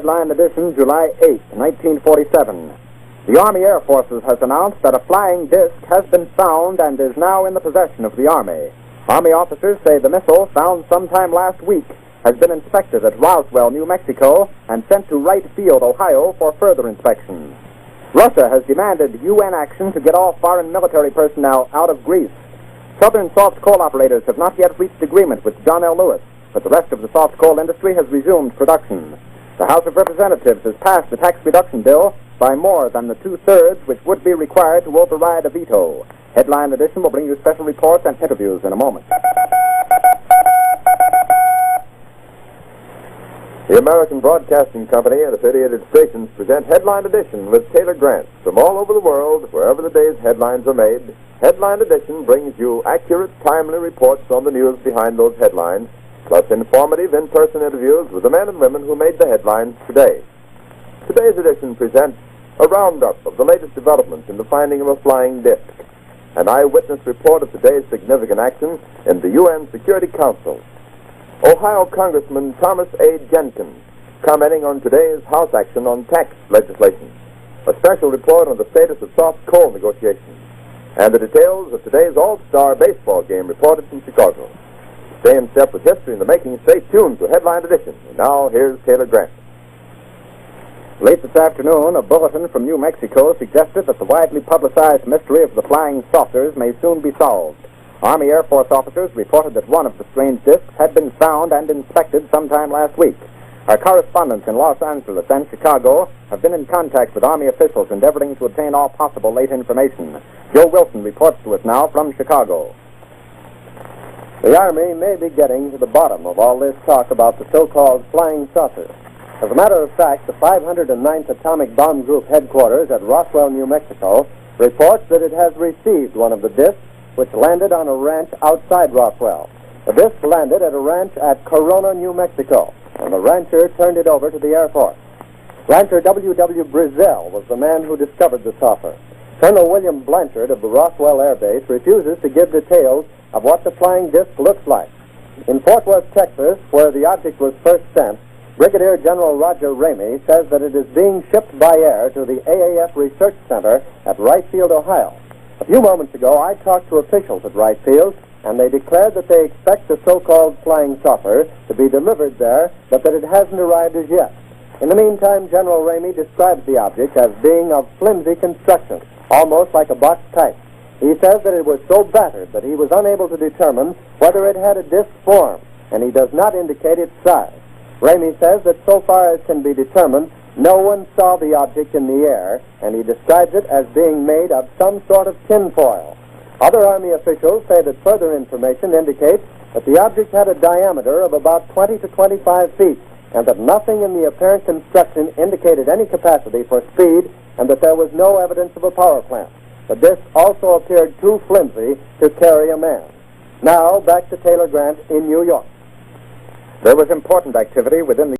Headline edition, July 8, 1947. The Army Air Forces has announced that a flying disc has been found and is now in the possession of the Army. Army officers say the missile, found sometime last week, has been inspected at Roswell, New Mexico, and sent to Wright Field, Ohio, for further inspection. Russia has demanded UN action to get all foreign military personnel out of Greece. Southern soft coal operators have not yet reached agreement with John L. Lewis, but the rest of the soft coal industry has resumed production. The House of Representatives has passed the tax reduction bill by more than the two-thirds which would be required to override a veto. Headline edition will bring you special reports and interviews in a moment. The American Broadcasting Company and affiliated stations present Headline Edition with Taylor Grant. From all over the world, wherever the day's headlines are made, Headline Edition brings you accurate, timely reports on the news behind those headlines, plus informative in-person interviews with the men and women who made the headlines today. Today's edition presents a roundup of the latest developments in the finding of a flying disc, an eyewitness report of today's significant action in the UN Security Council, Ohio Congressman Thomas A. Jenkins commenting on today's House action on tax legislation, a special report on the status of soft coal negotiations, and the details of today's All-Star baseball game reported from Chicago. Stay in step with history in the making. Stay tuned to Headline Edition. And now, here's Taylor Grant. Late this afternoon, a bulletin from New Mexico suggested that the widely publicized mystery of the flying saucers may soon be solved. Army Air Force officers reported that one of the strange discs had been found and inspected sometime last week. Our correspondents in Los Angeles and Chicago have been in contact with Army officials endeavoring to obtain all possible late information. Joe Wilson reports to us now from Chicago. The Army may be getting to the bottom of all this talk about the so-called flying saucers. As a matter of fact, the 509th Atomic Bomb Group headquarters at Roswell, New Mexico, reports that it has received one of the discs which landed on a ranch outside Roswell. The disc landed at a ranch at Corona, New Mexico, and the rancher turned it over to the Air Force. Rancher W.W. Brazell was the man who discovered the saucer. Colonel William Blanchard of the Roswell Air Base refuses to give details of what the flying disc looks like. In Fort Worth, Texas, where the object was first sent, Brigadier General Roger Ramey says that it is being shipped by air to the AAF Research Center at Wright Field, Ohio. A few moments ago, I talked to officials at Wright Field, and they declared that they expect the so-called flying saucer to be delivered there, but that it hasn't arrived as yet. In the meantime, General Ramey describes the object as being of flimsy construction, almost like a box type. He says that it was so battered that he was unable to determine whether it had a disc form, and he does not indicate its size. Ramey says that so far as can be determined, no one saw the object in the air, and he describes it as being made of some sort of tinfoil. Other Army officials say that further information indicates that the object had a diameter of about 20 to 25 feet, and that nothing in the apparent construction indicated any capacity for speed, and that there was no evidence of a power plant. The disc also appeared too flimsy to carry a man. Now, back to Taylor Grant in New York. There was important activity within the